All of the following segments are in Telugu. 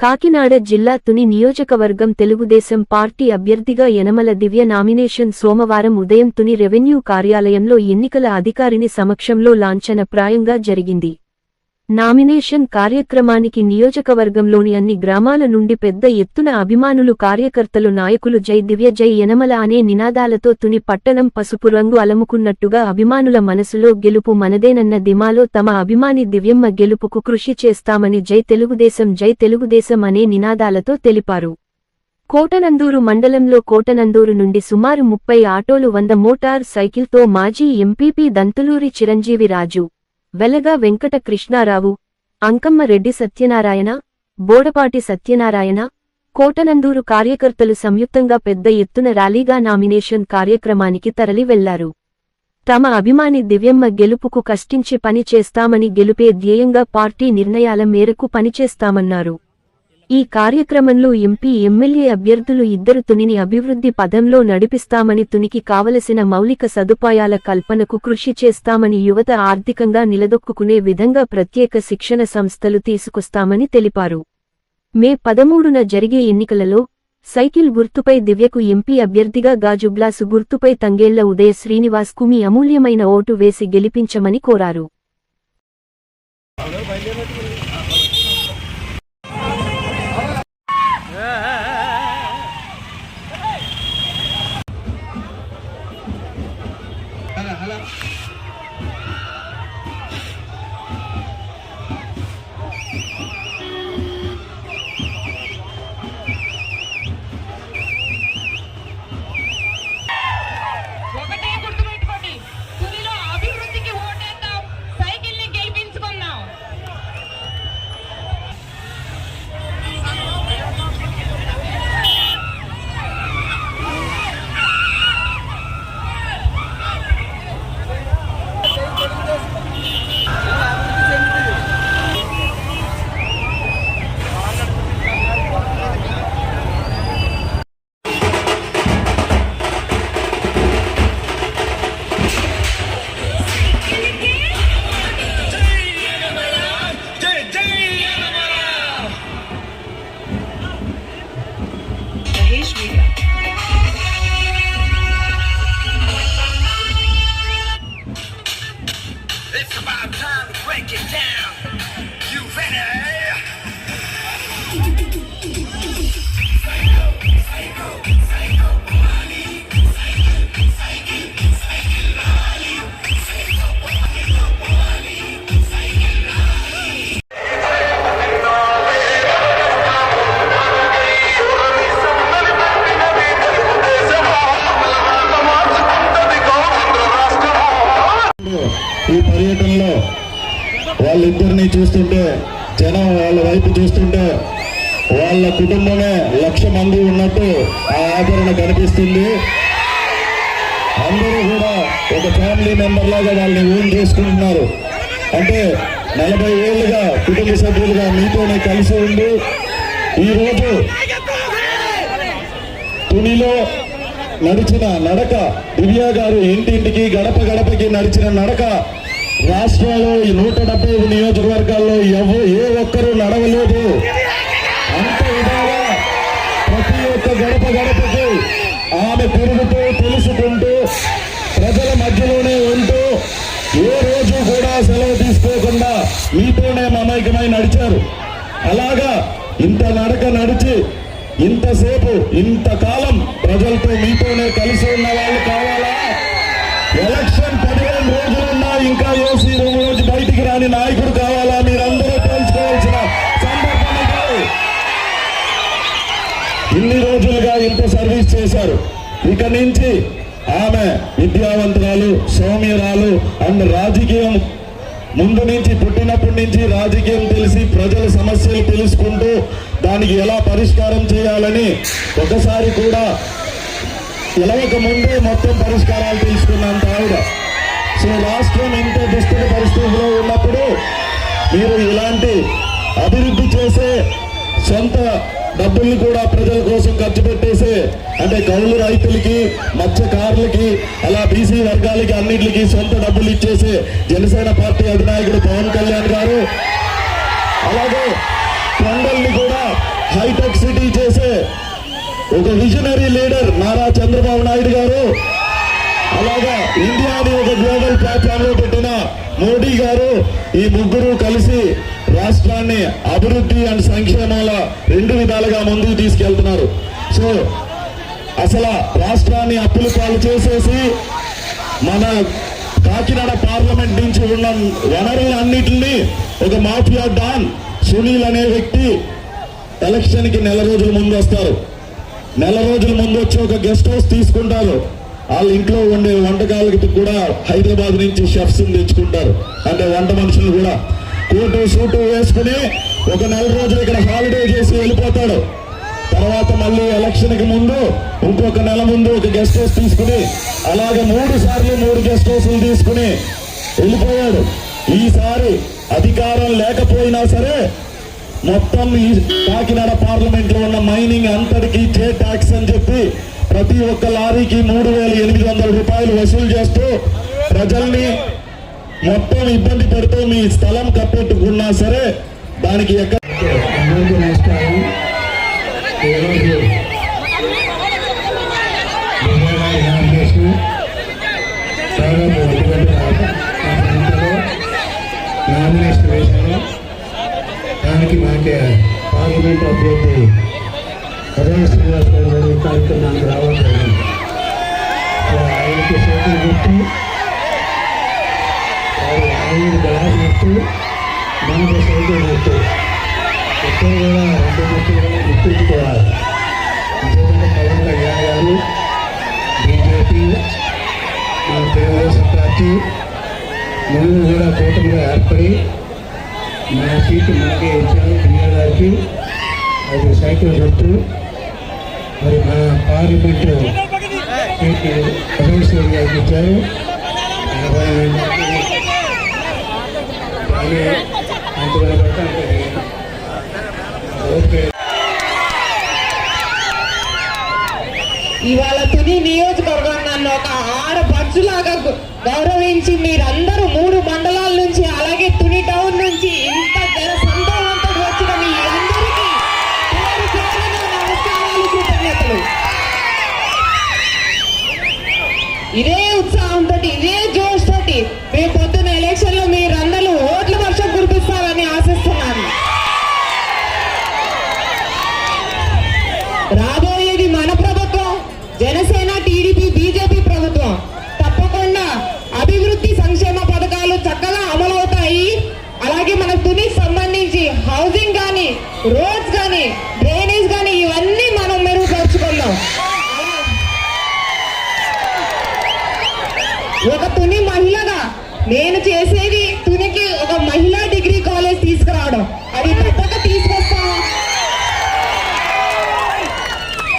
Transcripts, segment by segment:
కాకినాడ జిల్లా తుని నియోజకవర్గం తెలుగుదేశం పార్టీ అభ్యర్థిగా యనమల దివ్య నామినేషన్ సోమవారం ఉదయం తుని రెవెన్యూ కార్యాలయంలో ఎన్నికల అధికారిని సమక్షంలో లాంఛనప్రాయంగా జరిగింది. నామినేషన్ కార్యక్రమానికి నియోజకవర్గంలోని అన్ని గ్రామాల నుండి పెద్ద ఎత్తున అభిమానులు, కార్యకర్తలు, నాయకులు జై దివ్య జై యనమల అనే నినాదాలతో తుని పట్టణం పసుపు రంగు అలముకున్నట్టుగా అభిమానుల మనసులో గెలుపు మనదేనన్న ధీమాలో తమ అభిమాని దివ్యమ్మ గెలుపుకు కృషి చేస్తామని జై తెలుగుదేశం అనే నినాదాలతో తెలిపారు. కోటనందూరు మండలంలో కోటనందూరు నుండి సుమారు 30 ఆటోలు, 100 మోటార్ సైకిల్తో మాజీ ఎంపీపీ దంతులూరి చిరంజీవి రాజు, వెలగా వెంకట కృష్ణారావు, అంకమ్మ రెడ్డి సత్యనారాయణ, బోడపాటి సత్యనారాయణ, కోటనందూరు కార్యకర్తలు సంయుక్తంగా పెద్ద ఎత్తున ర్యాలీగా నామినేషన్ కార్యక్రమానికి తరలి వెళ్లారు. తమ అభిమాని దివ్యమ్మ గెలుపుకు కష్టించి పని చేస్తామని, గెలుపే ధ్యేయంగా పార్టీ నిర్ణయాల మేరకు పనిచేస్తామన్నారు. ఈ కార్యక్రమంలో ఎంపీ, ఎమ్మెల్యే అభ్యర్థులు ఇద్దరు తునిని అభివృద్ధి పథంలో నడిపిస్తామని, తునికి కావలసిన మౌలిక సదుపాయాల కల్పనకు కృషి చేస్తామని, యువత ఆర్థికంగా నిలదొక్కునే విధంగా ప్రత్యేక శిక్షణ సంస్థలు తీసుకొస్తామని తెలిపారు. మే 13న జరిగే ఎన్నికలలో సైకిల్ గుర్తుపై దివ్యకు, ఎంపీ అభ్యర్థిగా గాజు గ్లాసు గుర్తుపై తంగేళ్ల ఉదయ శ్రీనివాస్కు మీ అమూల్యమైన ఓటు వేసి గెలిపించమని కోరారు. It's about time to break it down. You ready? ఈ పర్యటనలో వాళ్ళిద్దరిని చూస్తుంటే, జనం వాళ్ళ వైపు చూస్తుంటే వాళ్ళ కుటుంబమే 1,00,000 మంది ఉన్నట్టు ఆ ఆదరణ కనిపిస్తుంది. అందరూ కూడా ఒక ఫ్యామిలీ మెంబర్ లాగా వాళ్ళని ఓన్ చేసుకుంటున్నారు. అంటే 40 ఏళ్ళుగా కుటుంబ సభ్యులుగా మీతోనే కలిసి ఉండి ఈరోజు తునిలో నడిచిన నడక, దివ్య గారు ఇంటింటికి, గడప గడపకి నడిచిన నడక రాష్ట్రంలో ఈ 175 నియోజకవర్గాల్లో ఏ ఒక్కరూ నడవలేదు. అంత విధాగా ప్రతి ఒక్క గడప గడపకి ఆమె తిరుగుతూ, తెలుసుకుంటూ, ప్రజల మధ్యలోనే ఉంటూ, ఏ రోజు కూడా సెలవు తీసుకోకుండా మీతోనే మమైకమై నడిచారు. అలాగా ఇంత నడక నడిచి ఇంతసేపు, ఇంతకాలం ప్రజలతో మీతోనే కలిసి ఉన్న వాళ్ళు కావాలా? ఎలక్షన్ 15 రోజులున్నా ఇంకా ఏసీ రూమ్ నుంచి బయటికి రాని నాయకుడు కావాలా? మీరందరూ తెలుసుకోవాల్సిన సందర్భం ఇది. ఇన్ని రోజులుగా ఇంత సర్వీస్ చేశారు. ఇక నుంచి ఆమె విద్యావంతురాలు, సౌమ్యురాలు అండ్ రాజకీయం ముందు నుంచి, పుట్టినప్పటి నుంచి రాజకీయం తెలిసి, ప్రజల సమస్యలు తెలుసుకుంటూ దానికి ఎలా పరిష్కారం చేయాలని ఒకసారి కూడా ఎలవక ముందే మొత్తం పరిష్కారాలు తెలుసుకున్నంత ఆవిడ. సో రాష్ట్రం ఇంత దుస్థిత పరిస్థితిలో ఉన్నప్పుడు మీరు ఇలాంటి అభివృద్ధి చేసే, సొంత డబ్బుల్ని కూడా ప్రజల కోసం ఖర్చు పెట్టేసే, అంటే కౌలు రైతులకి, మత్స్యకారులకి, అలా బీసీ వర్గాలకి అన్నిటికీ సొంత డబ్బులు ఇచ్చేసే జనసేన పార్టీ అధినాయకుడు పవన్ కళ్యాణ్ గారు, అలాగే కొండల్ని కూడా హైటెక్ సిటీ చేసే ఒక విజనరీ లీడర్ నారా చంద్రబాబు నాయుడు గారు, అలాగా ఇండియాని ఒక గ్లోబల్ ప్లాట్ఫామ్ లో పెట్టిన మోడీ గారు, ఈ ముగ్గురు కలిసి రాష్ట్రాన్ని అభివృద్ధి అండ్ సంక్షేమాల రెండు విధాలుగా ముందుకు తీసుకెళ్తున్నారు. సో అసలు రాష్ట్రాన్ని అప్పులు పాలు చేసేసి మన కాకినాడ పార్లమెంట్ నుంచి ఉన్న వనరులన్నిటిని ఒక మాఫియా డాన్ సునీల్ అనే వ్యక్తి ఎలక్షన్ కి నెల రోజుల ముందు వస్తారు. నెల రోజుల ముందు వచ్చి ఒక గెస్ట్ హౌస్ తీసుకుంటారు. వాళ్ళ ఇంట్లో ఉండే వంటకాలకి కూడా హైదరాబాద్ నుంచి షెఫ్స్ తెచ్చుకుంటారు, అంటే వంట మనుషులు కూడా. కోటు సూటు వేసుకుని ఒక నెల రోజులు ఇక్కడ హాలిడే చేసి వెళ్ళిపోతాడు. తర్వాత మళ్ళీ ఎలక్షన్ కి ముందు ఇంకొక నెల ముందు ఒక గెస్ట్ హౌస్ తీసుకుని అలాగే 3 సార్లు 3 గెస్ట్ హౌస్లు తీసుకుని వెళ్ళిపోయాడు. ఈసారి అధికారం లేకపోయినా సరే మొత్తం ఈ కాకినాడ పార్లమెంట్ లో ఉన్న మైనింగ్ అంతటికి చే ట్యాక్స్ అని చెప్పి ప్రతి ఒక్క లారీకి 3,800 రూపాయలు వసూలు చేస్తూ ప్రజల్ని మొత్తం ఇబ్బంది పెడుతూ మీ స్థలం కప్పెట్టుకున్నా సరే దానికి ఎక్కడ నామినేషన్ వేశారు. దానికి మనకి పార్లమెంట్ అభ్యర్థి ఉదయ శ్రీనివాస్ గారు ఈ కార్యక్రమానికి రావడం జరిగింది. ఆయనకి సైకిల్ గుర్తు, ఆయన గ్లాస్ గుర్తు, మనకి సైకిల్ గుర్తు. ఇద్దరు కూడా 2 గుర్తులు గుర్తుంచుకోవాలి. ఎందుకంటే పవన్ కళ్యాణ్ గారు బీజేపీ, మన తెలుగుదేశం పార్టీ మేము కూడా కూటమిగా ఏర్పడి మన సీటు మనకే ఇచ్చారు పిల్లల గారికి. అది సైకిల్ గుర్తు. మరి మన పార్లమెంటు సీటు ప్రవేశం గారికి ఇచ్చారు. 80 ఓకే. ఇవాళ తుని నియోజకవర్గం నన్ను ఒక ఆడపడుచులాగా గౌరవించి మీరందరూ 3 మండలాల నుంచి అలాగే తుని టౌన్ నుంచి ఇంత సంతోషంతో వచ్చిన మీ అందరికీ పేరు పేరున నమస్కారాలు, కృతజ్ఞతలు. ఇదే ఉత్సాహంతో ఇదే జోష్ తోటి రేపు పొద్దున్న ఎలక్షన్ లో మీరందరూ ఓట్ల వర్షం కురిపిస్తారని ఆశిస్తున్నాను. రాబోయేది మన ప్రభుత్వం, జనసేన, టీడీపీ, బీజేపీ ప్రభుత్వం. తప్పకుండా అభివృద్ధి సంక్షేమ పథకాలు చక్కగా అమలవుతాయి. అలాగే మన తునికి సంబంధించి హౌసింగ్ కానీ, రోడ్స్ కానీ, డ్రైనేజ్ కానీ ఇవన్నీ మనం మెరుగుపరుచుకుందాం. ఒక తుని మహిళగా నేను చేసేది తునికి ఒక మహిళా డిగ్రీ కాలేజ్ తీసుకురావడం, అది తప్పక తీసుకొస్తాం.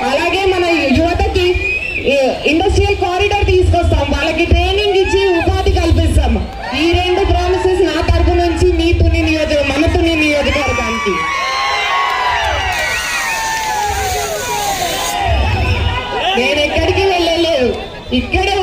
అలాగే మన యువతకి ఇండస్ట్రియల్ కారిడార్ తీసుకొస్తాం, వాళ్ళకి ట్రైనింగ్ ఇచ్చి ఉపాధి కల్పిస్తాం. ఈ 2 ప్రామిసెస్ నా తరపు నుంచి మీ తుని మన తుని నియోజకవర్గానికి. నేను ఎక్కడికి వెళ్ళలేదు, ఇక్కడే